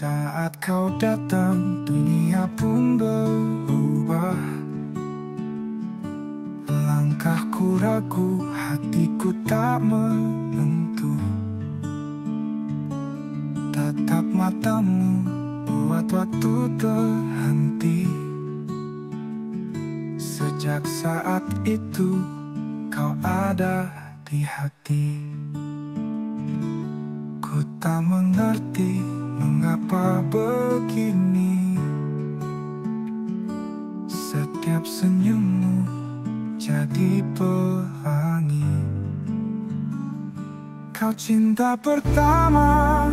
Saat kau datang, dunia pun berubah. Langkahku ragu, hatiku tak menentu. Tatap matamu buat waktu terhenti. Sejak saat itu kau ada di hati. Ku tak mengerti mengapa begini. Setiap senyummu jadi pelangi. Kau cinta pertama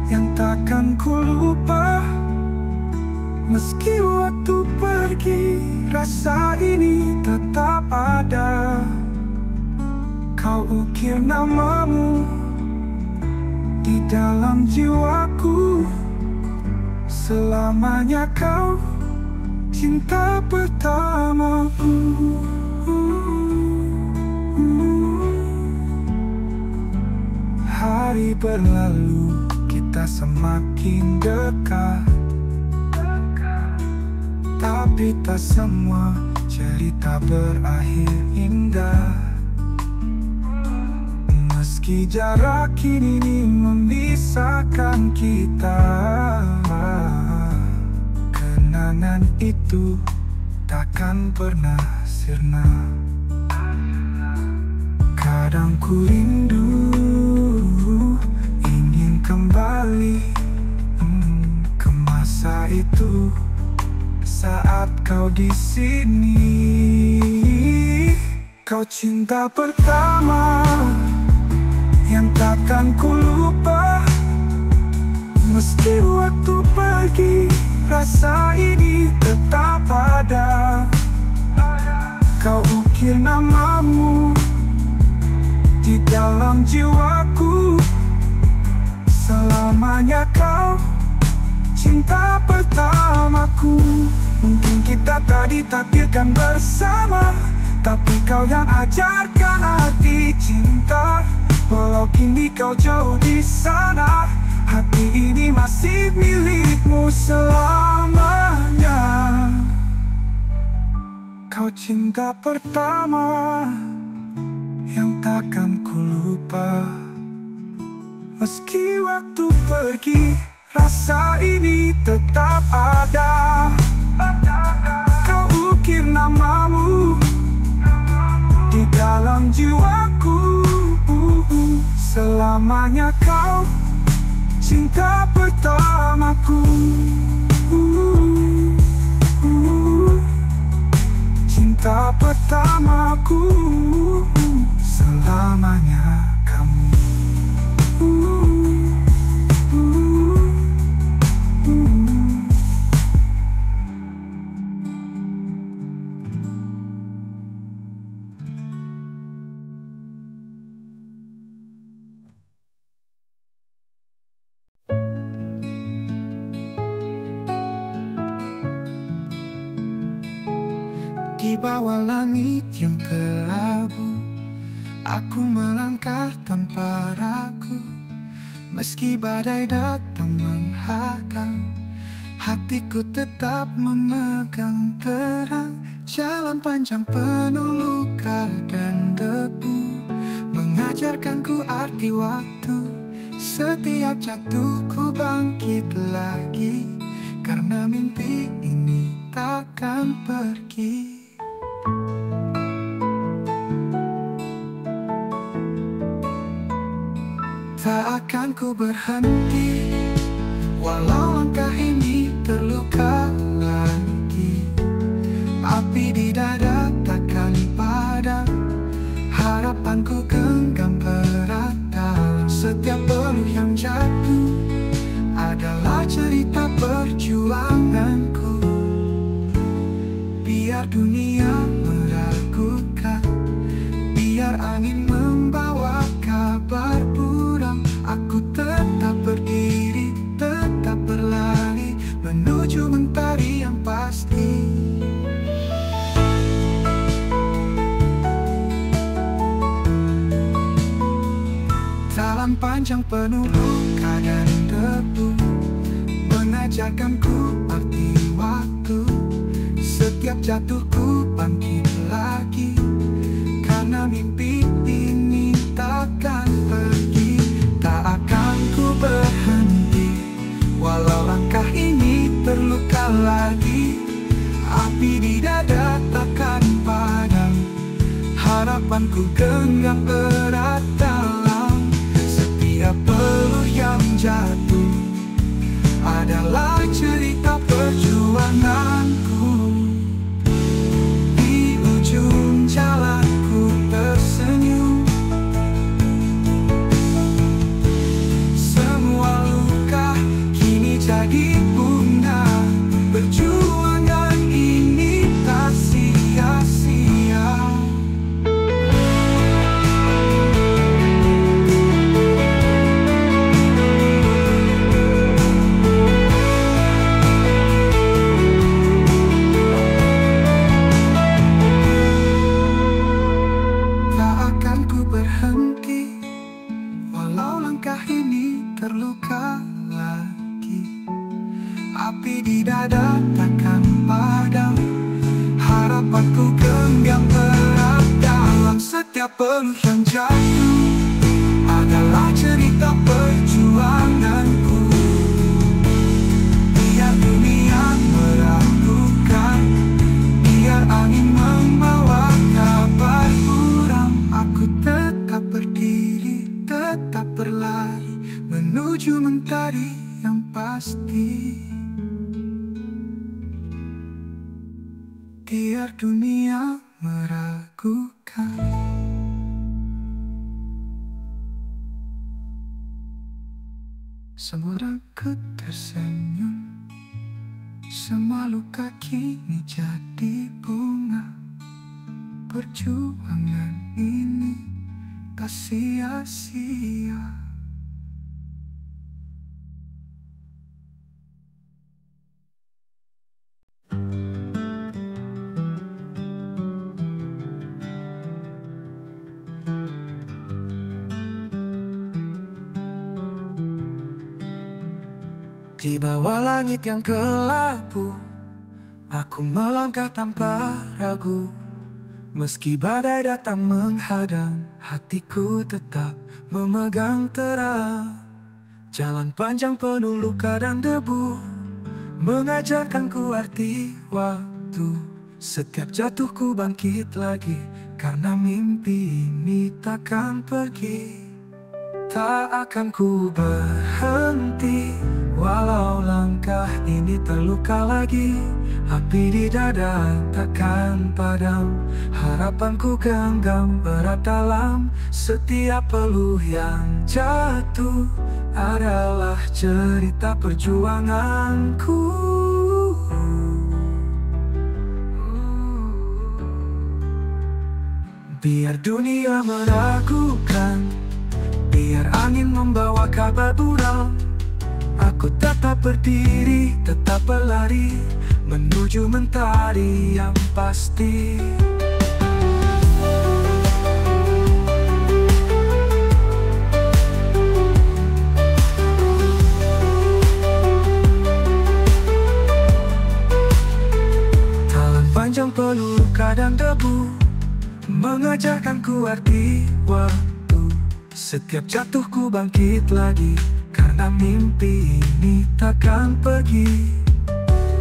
yang takkan ku lupa. Meski waktu pergi, rasa ini tetap ada. Kau ukir namamu di dalam jiwaku. Selamanya kau cinta pertamaku. Hari berlalu, kita semakin dekat. Tapi tak semua cerita berakhir indah. Meski jarak kini memisahkan kita, kenangan itu takkan pernah sirna. Kadang ku rindu, ingin kembali ke masa itu. Saat kau di sini, kau cinta pertama yang takkan ku lupa. Meski waktu pergi, rasa ini tetap ada. Kau ukir namamu di dalam jiwaku. Selamanya kau cinta pertamaku. Mungkin kita tak ditakdirkan bersama, tapi kau yang ajarkan arti cinta. Walau kini kau jauh di sana, hati ini masih milikmu selamanya. Kau cinta pertama yang takkan ku lupa. Meski waktu pergi, rasa ini tetap ada. Kau ukir namamu di dalam jiwaku. Selamanya kau cinta pertamaku. Cinta pertamaku. Selamanya kamu. Di bawah langit yang kelabu, aku melangkah tanpa ragu. Meski badai datang menghadang, hatiku tetap memegang terang. Jalan panjang penuh luka dan debu mengajarkanku arti waktu. Setiap jatuhku bangkit lagi, karena mimpi ini takkan pergi. Tak akan ku berhenti, walau langkah ini terluka lagi. Api di dada takkan padam, harapanku genggam erat. Dalam setiap peluh yang jatuh adalah cerita perjuanganku. Biar dunia meragukan, biar angin membawa kabar buram, aku tetap berdiri, tetap berlari menuju mentari yang pasti. Jalan panjang penuh luka dan debu mengajarkanku arti waktu. Setiap jatuhku bangkit lagi, karena mimpi ini takkan pergi. Tak akan ku berhenti, walau langkah ini terluka lagi. Api di dada takkan padam, harapanku genggam erat dalam. Setiap peluh yang jatuh adalah cerita perjuanganku. Di ujung jalanku tersenyum, semua luka kini jadi bunga. Perjuangan ini tak sia-sia. Tak akan ku berhenti, walau langkah ini terluka lagi. Api di dada takkan padam, harapanku genggam erat dalam. Setiap peluh yang jatuh adalah cerita perjuanganku. Biar dunia meragukan, biar angin membawa kabar buram, aku tetap berdiri, tetap berlari menuju mentari yang pasti. Biar dunia meragukan. Semua ragu tersenyum, semua luka kini jadi bunga. Perjuangan ini tak sia-sia. Di bawah langit yang kelabu, aku melangkah tanpa ragu. Meski badai datang menghadang, hatiku tetap memegang terang. Jalan panjang penuh luka dan debu, mengajarkanku arti waktu. Setiap jatuhku bangkit lagi, karena mimpi ini takkan pergi. Tak akan ku berhenti, walau langkah ini terluka lagi. Api di dada takkan padam, harapanku genggam erat dalam. Setiap peluh yang jatuh adalah cerita perjuanganku. Biar dunia meragukan, biar angin membawa kabar buram, aku tetap berdiri, tetap berlari menuju mentari yang pasti. Talan panjang peluh luka dan debu, mengajarkanku arti waktu. Setiap jatuhku bangkit lagi, karena mimpi ini takkan pergi.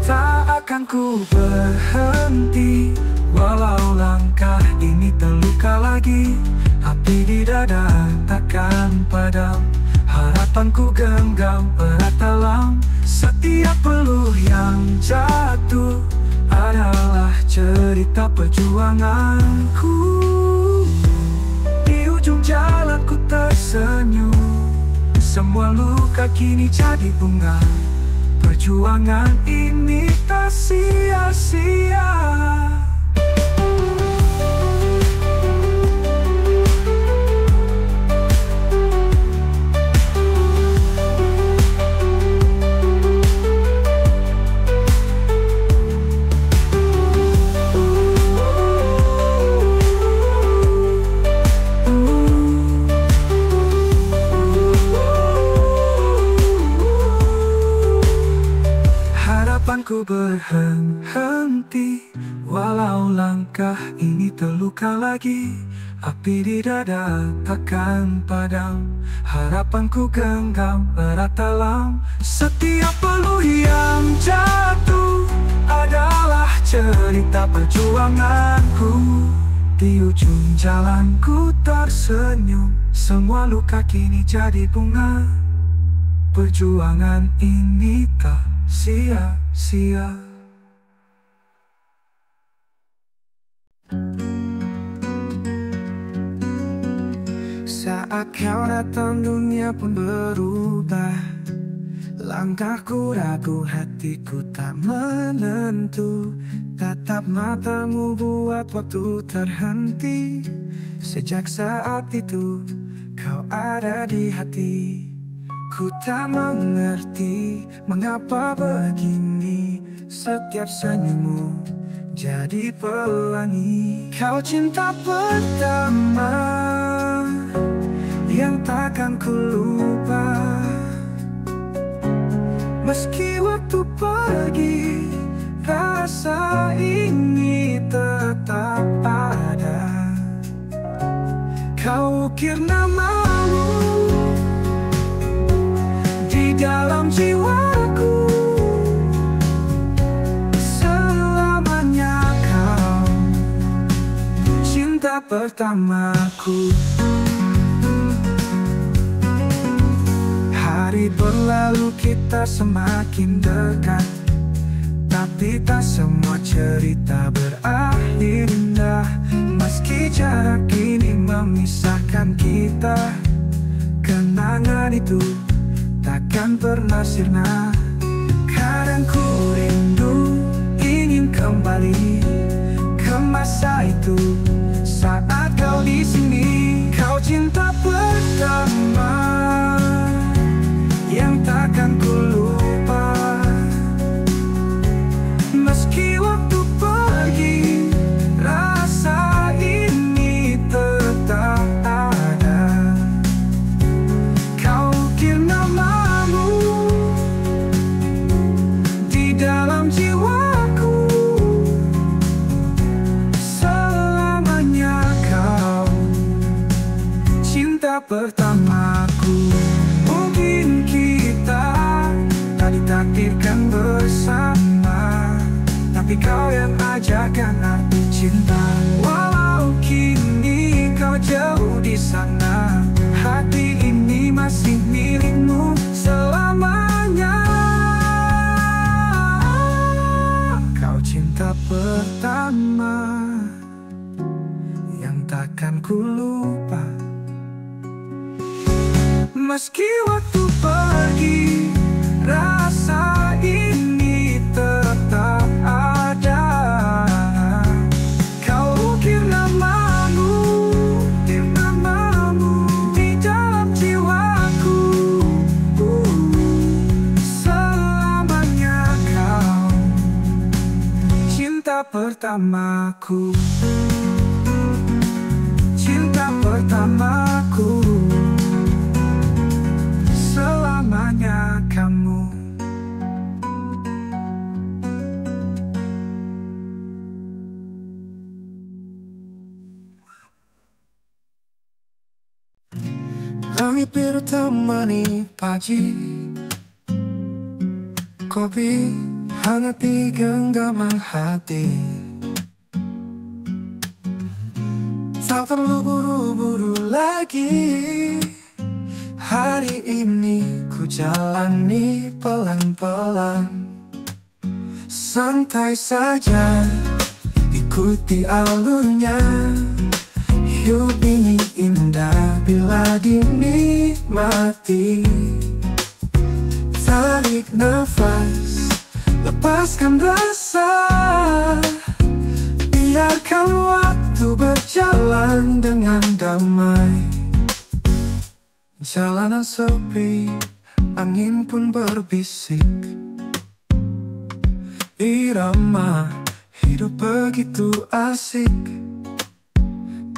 Tak akan ku berhenti, walau langkah ini terluka lagi. Api di dada takkan padam, harapanku genggam erat dalam. Setiap peluh yang jatuh adalah cerita perjuanganku. Di ujung jalanku tersenyum, semua luka kini jadi bunga. Perjuangan ini tak sia-sia. berhenti. Walau langkah ini terluka lagi, api di dada takkan padam. Harapanku genggam erat dalam. Setiap peluh yang jatuh adalah cerita perjuanganku. Di ujung jalanku tersenyum, semua luka kini jadi bunga. Perjuangan ini tak sia-sia. Saat kau datang dunia pun berubah. Langkahku ragu, hatiku tak menentu. Tatap matamu buat waktu terhenti. Sejak saat itu kau ada di hati. Ku tak mengerti mengapa begini. Setiap senyummu jadi pelangi. Kau cinta pertama yang takkan ku lupa. Meski waktu pergi, rasa ini tetap ada. Kau ukir namamu di dalam jiwaku. Selamanya kau cinta pertamaku. Hari berlalu kita semakin dekat, tapi tak semua cerita berakhir indah. Meski jarak ini memisahkan kita, kenangan itu takkan pernah sirna. Kadang ku rindu ingin kembali ke masa itu, saat kau di sini. Kau cinta pertama yang takkan ku lupa. Meski waktu pergi, rasa ini tetap ada. Kau ukir namamu di dalam jiwaku. Selamanya kau cinta pertamaku. Mungkin kita tak ditakdirkan bersama, tapi kau yang ajarkan arti cinta. Walau kini kau jauh di sana, hati ini masih milikmu selamanya. Kau cinta pertama yang takkan ku lupa. Meski waktu pergi, rasa ini tetap ada. Kau ukir namamu di dalam jiwaku. Selamanya kau cinta pertamaku. Cinta pertamaku. Selamanya kamu. Langit biru temani pagi, kopi hangat di genggaman hati. Tak perlu buru-buru lagi. Hari ini ku jalani pelan-pelan, santai saja, ikuti alurnya. Hidup ini indah bila dinikmati. Tarik nafas, lepaskan rasa. Biarkan waktu berjalan dengan damai. Jalanan sepi, angin pun berbisik. Irama hidup begitu asik.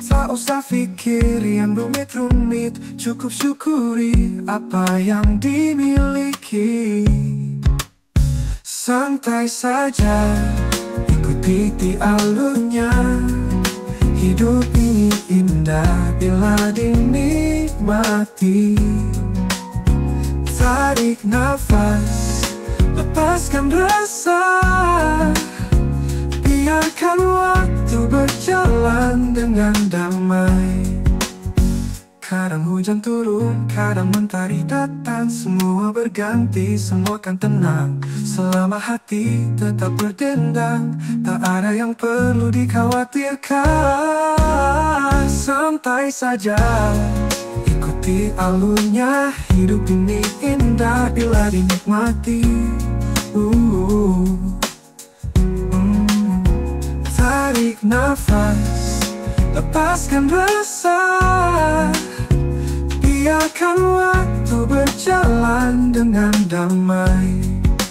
Tak usah pikir yang rumit-rumit, cukup syukuri apa yang dimiliki. Santai saja, ikuti alurnya. Hidup ini indah bila dinikmati. Tarik nafas, lepaskan rasa. Biarkan waktu berjalan dengan damai. Kadang hujan turun, kadang mentari datang. Semua berganti, semua kan tenang. Selama hati tetap berdendang, tak ada yang perlu dikhawatirkan. Santai saja, ikuti alurnya. Hidup ini indah bila dinikmati. Tarik nafas, lepaskan rasa. Biarkan waktu berjalan dengan damai.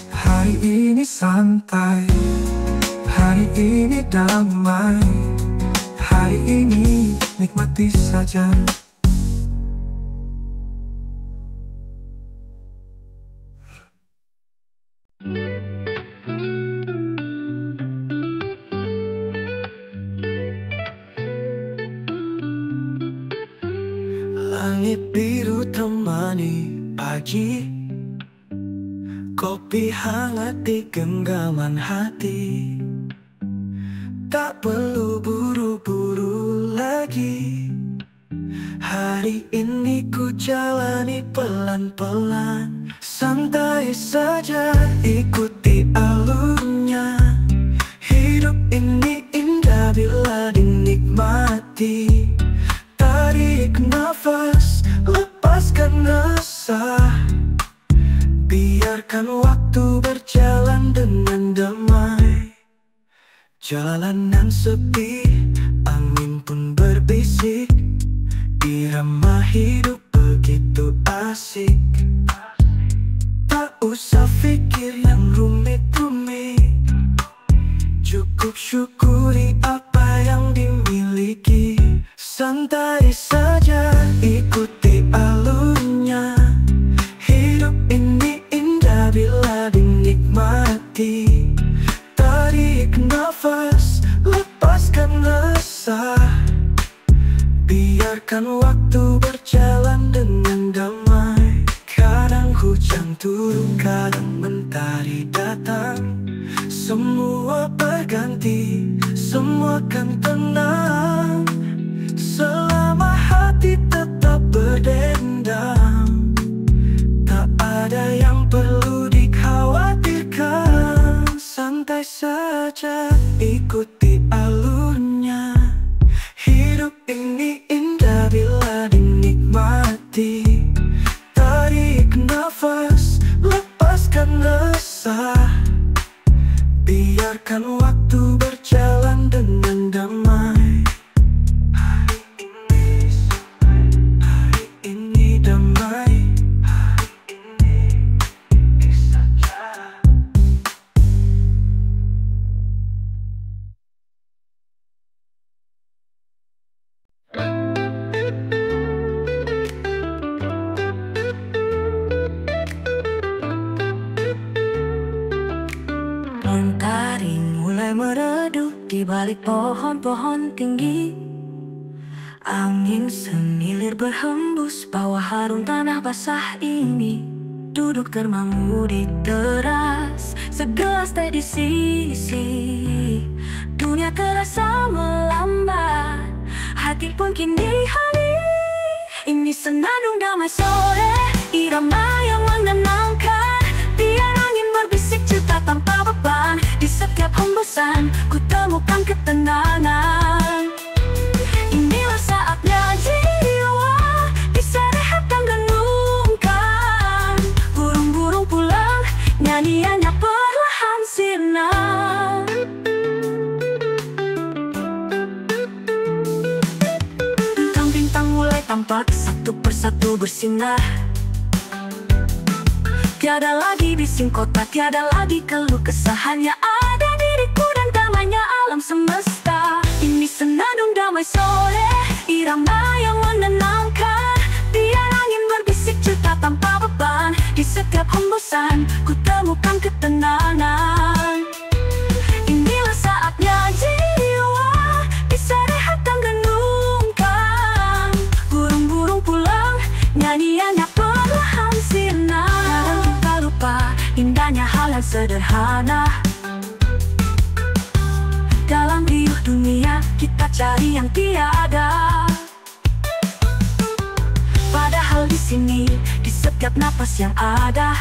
Hari ini santai, hari ini damai. Hari ini nikmati saja. Langit biru temani pagi, kopi hangat di genggaman hati. Tak perlu buru-buru lagi. Hari ini ku jalani pelan-pelan. Santai saja, ikuti alurnya. Hidup ini indah bila dinikmati. Tarik nafas, lepaskan rasa. Biarkan waktu berjalan dengan damai. Jalanan sepi, angin pun berbisik. Irama hidup begitu asik. Tak usah pikir yang rumit-rumit. Cukup syukuri apa yang dimiliki. Santai saja, ikuti alurnya. Hidup ini indah bila dinikmati. Tarik nafas, lepaskan rasa. Biarkan waktu berjalan dengan damai. Kadang hujan turun, kadang mentari datang. Semua berganti, semua kan tenang. Selama hati tetap berdendam, tak ada yang perlu dikhawatirkan. Santai saja, ikuti alurnya. Hidup ini indah bila dinikmati. Tarik nafas, lepaskan rasa. Biarkan waktu berjalan dengan damai. Hari ini damai. Hari ini saja. Mentari mulai meredup di balik pohon-pohon tinggi. Angin semilir berhembus bawa harum tanah basah ini. Duduk termangu di teras, segelas teh di sisi. Dunia terasa melambat, hati pun kini hari. Ini senandung damai sore, irama yang menenangkan. Biar angin berbisik cerita tanpa beban. Di setiap hembusan ku temukan ketenangan. Inilah saatnya jiwa bisa rehat dan renungkan. Burung-burung pulang, nyanyiannya perlahan sirna. Bintang-bintang mulai tampak satu persatu bersinar. Tiada lagi bising kota, tiada lagi keluh kesah. Hanya ada diriku dan damainya alam semesta. Ini senandung damai sore, irama yang menenangkan. Biar angin berbisik cerita tanpa beban. Di setiap hembusan ku temukan ketenangan. sederhana. Dalam riuh dunia kita cari yang tiada. Padahal di sini, di setiap napas yang ada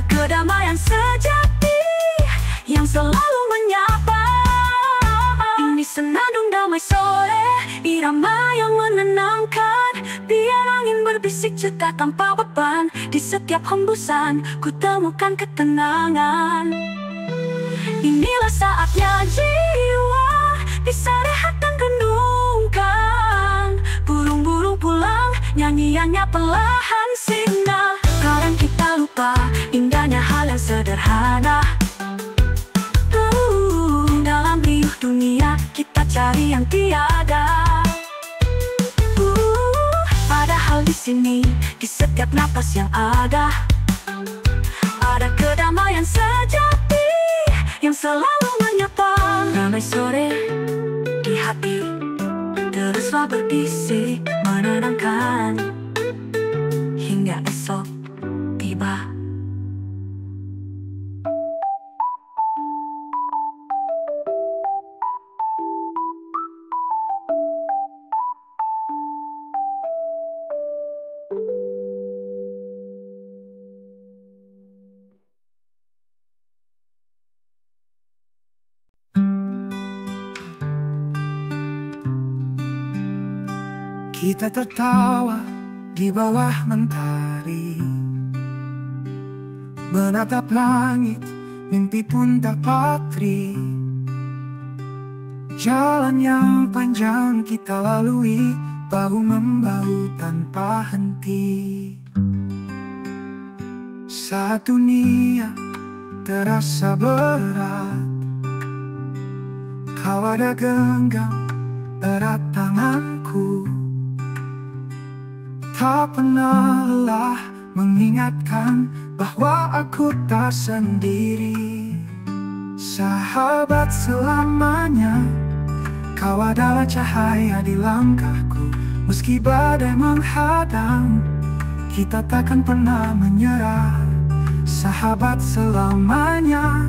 kedamaian sejati yang selalu menyapa. Ini senandung damai sore, irama yang menenangkan. Biar angin berbisik cerita tanpa beban. Di setiap hembusan ku temukan ketenangan. Inilah saatnya jiwa bisa rehat dan renungkan. Burung-burung pulang, nyanyiannya perlahan signal. Kadang kita lupa indahnya hal yang sederhana. Dalam riuh dunia kita cari yang tiada. Padahal di sini, di setiap napas yang ada kedamaian sejati yang selalu menyapa. Damai sore di hati teruslah berbisik menenangkan hingga esok tiba. Kita tertawa di bawah mentari, menatap langit, mimpi pun tak patri. Jalan yang panjang kita lalui, bahu-membahu tanpa henti. Saat dunia terasa berat, kau ada genggam erat tanganku. Tak pernah lelah mengingatkan bahwa aku tak sendiri. Sahabat selamanya, kau adalah cahaya di langkahku. Meski badai menghadang, kita takkan pernah menyerah. Sahabat selamanya,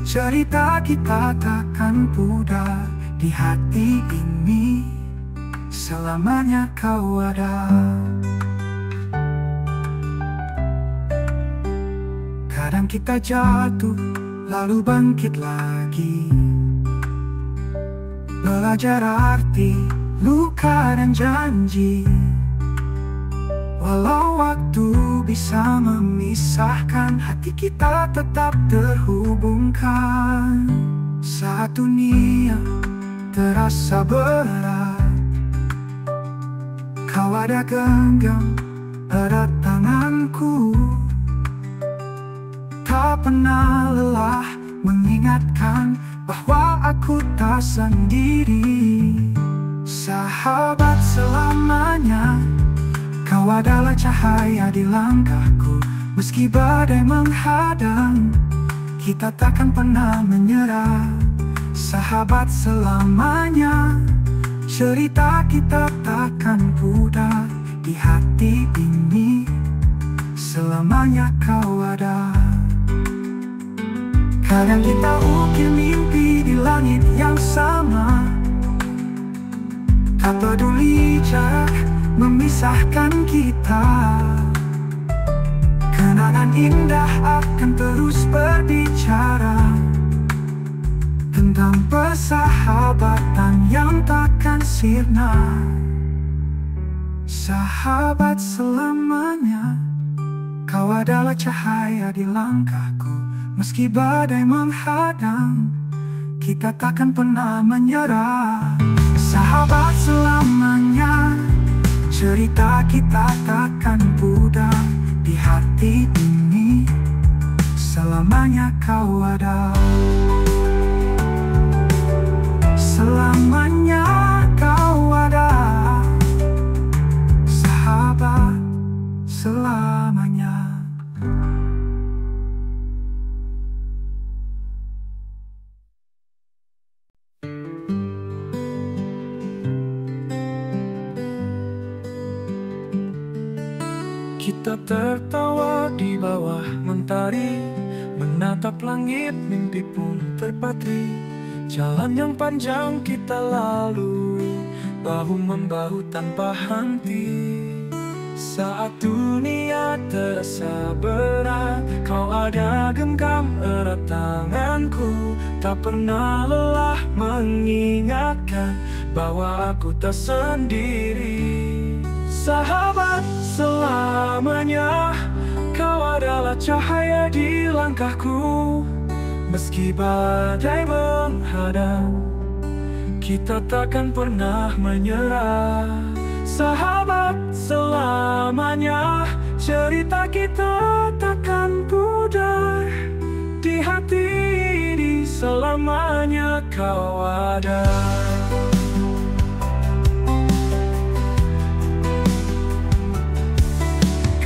cerita kita takkan pudar. Di hati ini selamanya kau ada. Kadang kita jatuh, lalu bangkit lagi. Belajar arti, luka dan janji. Walau waktu bisa memisahkan, hati kita tetap terhubungkan. Saat dunia terasa berat, kau ada genggam erat tanganku. Tak pernah lelah mengingatkan bahwa aku tak sendiri. Sahabat selamanya, kau adalah cahaya di langkahku. Meski badai menghadang, kita takkan pernah menyerah. Sahabat selamanya, cerita kita takkan pudar. Di hati ini selamanya kau ada. Kadang kita ukir mimpi di langit yang sama, tak peduli jarak memisahkan kita. Kenangan indah akan terus berbicara tentang persahabatan yang takkan sirna. Sahabat selamanya, kau adalah cahaya di langkahku. Meski badai menghadang, kita takkan pernah menyerah. Sahabat selamanya, cerita kita takkan pudar. Di hati ini selamanya kau ada. Selamanya kau ada. Sahabat selamanya. Kita tertawa di bawah mentari, menatap langit, mimpi pun terpatri. Jalan yang panjang kita lalui, bahu-membahu tanpa henti. Saat dunia terasa berat, kau ada genggam erat tanganku. Tak pernah lelah mengingatkan bahwa aku tak sendiri. Sahabat selamanya, kau adalah cahaya di langkahku. Meski badai menghadang, kita takkan pernah menyerah. Sahabat selamanya, cerita kita takkan pudar. Di hati ini selamanya kau ada.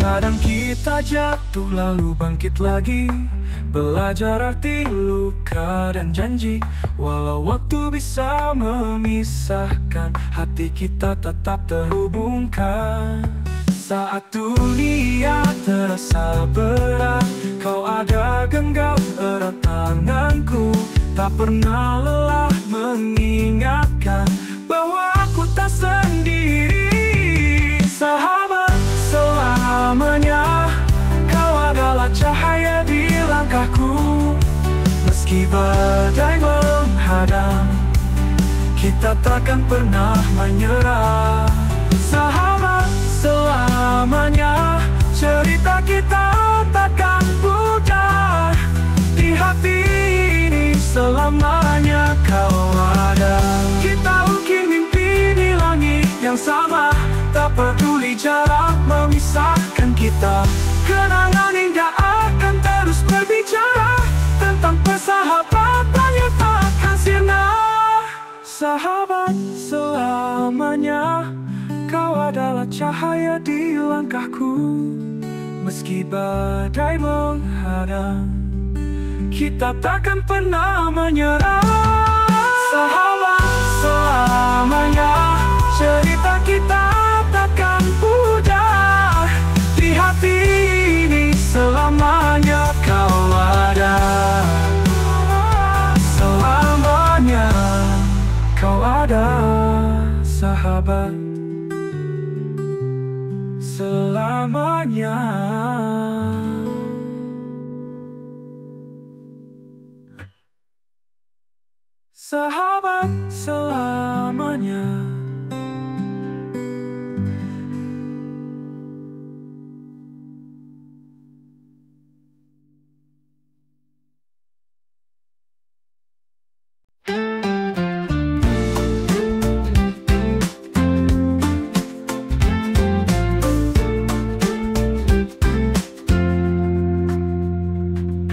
Kadang kita jatuh lalu bangkit lagi, belajar arti luka dan janji. Walau waktu bisa memisahkan, hati kita tetap terhubungkan. Saat dunia terasa berat, kau ada genggam erat tanganku. Tak pernah lelah mengingatkan bahwa aku tak sendiri. Sahabat selamanya, kau adalah cahaya di langkahku. Meski badai menghadang, kita takkan pernah menyerah. Sahabat selamanya, cerita kita takkan pudar. Di hati ini selamanya kau ada. Kita ukir mimpi di langit yang sama, tak peduli jarak memisahkan kita. Kenangan indah akan terus berbicara tentang persahabatan yang takkan sirna. Sahabat selamanya, kau adalah cahaya di langkahku. Meski badai menghadang, kita takkan pernah menyerah. Sahabat selamanya, cerita kita takkan pudar. Di hati ini selamanya kau ada. Selamanya kau ada, sahabat. Selamanya. Sahabat selamanya.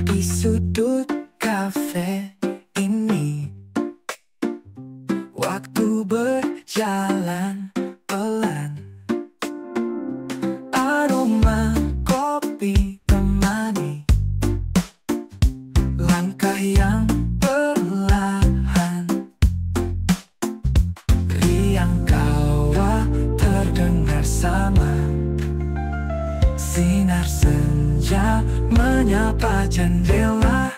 Di sudut kafe ini, waktu berjalan pelan. Aroma kopi temani langkah yang perlahan. Riang kawah terdengar sama, sinar senja menyapa jendela.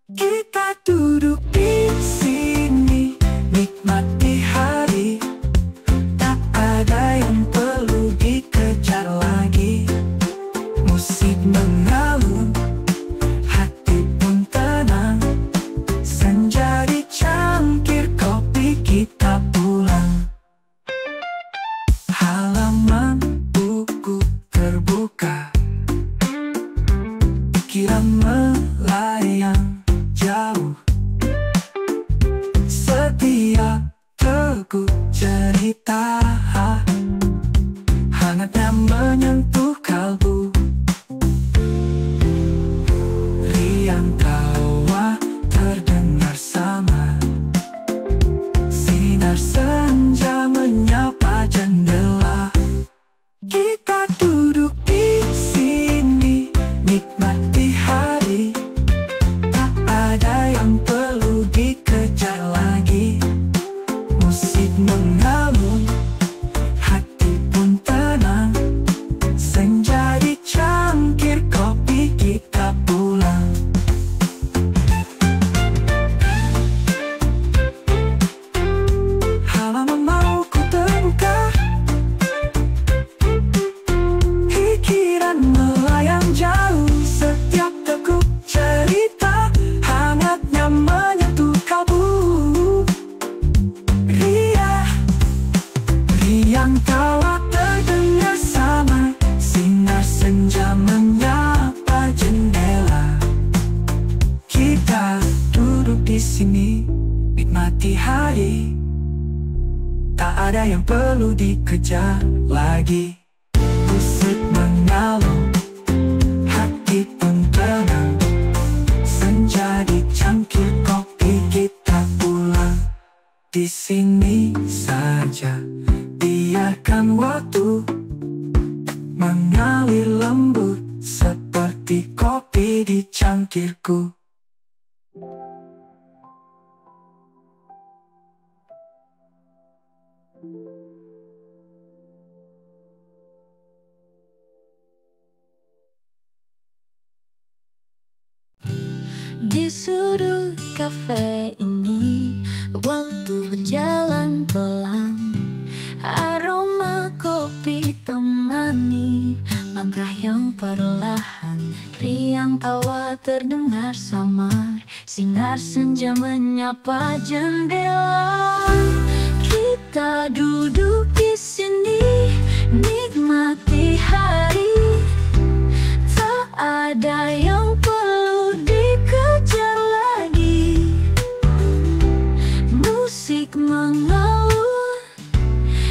Kita duduk di sini, nikmati hari. Tak ada yang perlu dikejar lagi. Musik mengalun, hati pun tenang. Senja di cangkir kopi, kita pulang. Halaman buku terbuka, pikiran melayang jauh. Setiap teguk cerita hangatnya menyentuh kalbu. Riang kawah terdengar sama, sinar senja menyapa jendela. Kita duduk di perlu dikejar lagi. Musik mengalun, hati pun tenang. Senja dicangkir kopi, kita pulang. Di sini saja, biarkan waktu mengalir lembut seperti kopi di cangkirku. Di sudut kafe ini, waktu berjalan pelan. Aroma kopi temani langkah yang perlahan. Riang tawa terdengar samar, sinar senja menyapa jendela. Kita duduk di sini, nikmati hari. Tak ada yang perlu dikejar lagi. Musik mengalun,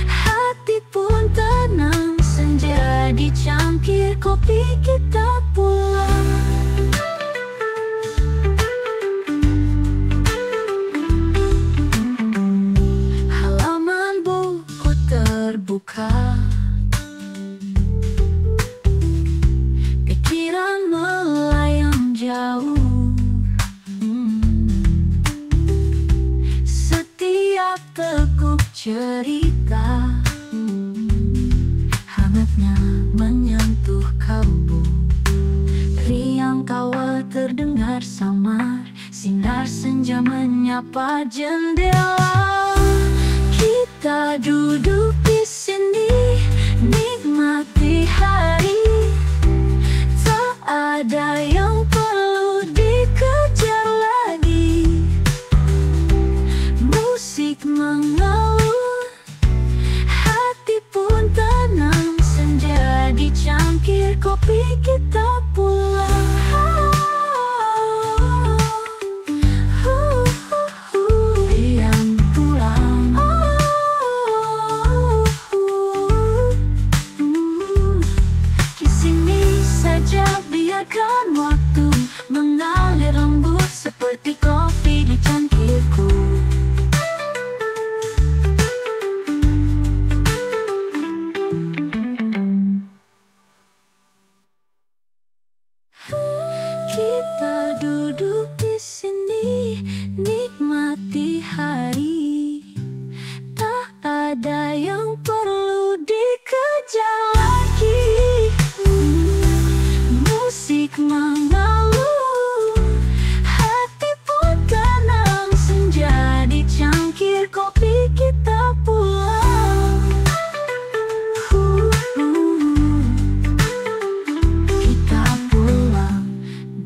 hati pun tenang. Senja di cangkir kopi, kita pulang. Halaman buku terbuka, pikiran melayang jauh. Setiap teguk cerita hangatnya menyentuh kalbu. Riang tawa terdengar samar, sinar senja menyapa jendela. Kita duduk di sini, nikmati hari. Tak ada yang perlu dikejar lagi. Musik mengalun, hati pun tenang. Senja di cangkir kopi, kita pulang. Riang pulang. Di sini saja, biarkan waktu mengalir lembut seperti kopi di cangkirku. Kita duduk di sini, nikmati hari. Tak ada yang perlu dikejar lagi. Musik mengalun, hati pun tenang. Senja di cangkir kopi, kita pulang. Kita pulang.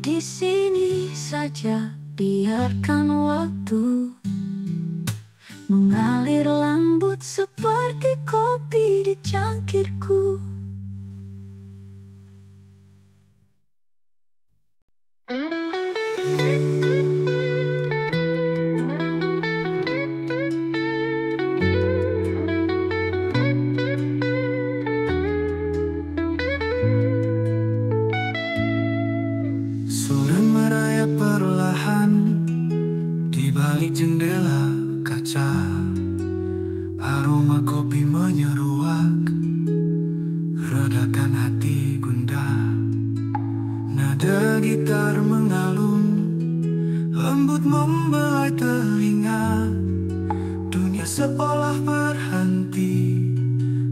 Di sini saja, biarkan waktu mengalir lembut seperti kopi di cangkirku. Sore merayap perlahan di balik jendela kaca. Aroma kopi menyeruak, redakan hati gundah. Nada gitar mengalun, lembut membelai telinga. Dunia seolah berhenti,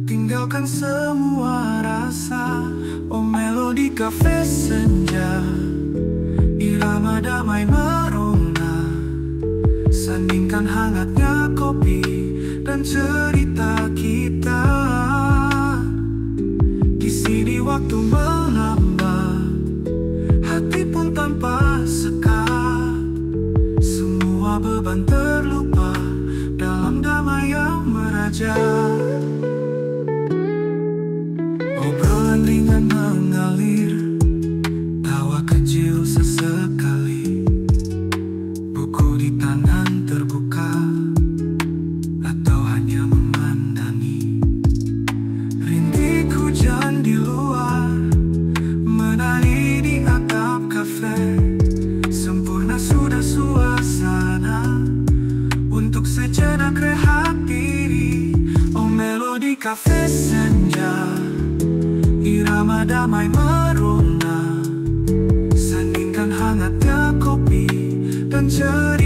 tinggalkan semua rasa. Oh, melodi kafe senja, irama damai merona. Sandingkan hangatnya kopi dan cerita kita. Di sini waktu melambat, hati pun tanpa sekat. Semua beban terlupa dalam damai yang meraja. Obrolan ringan mengalir, tawa kecil sesekali. Buku di tangan terbuka, atau hanya memandangi. senja, irama damai merona, saningkan hangatnya kopi dan cerita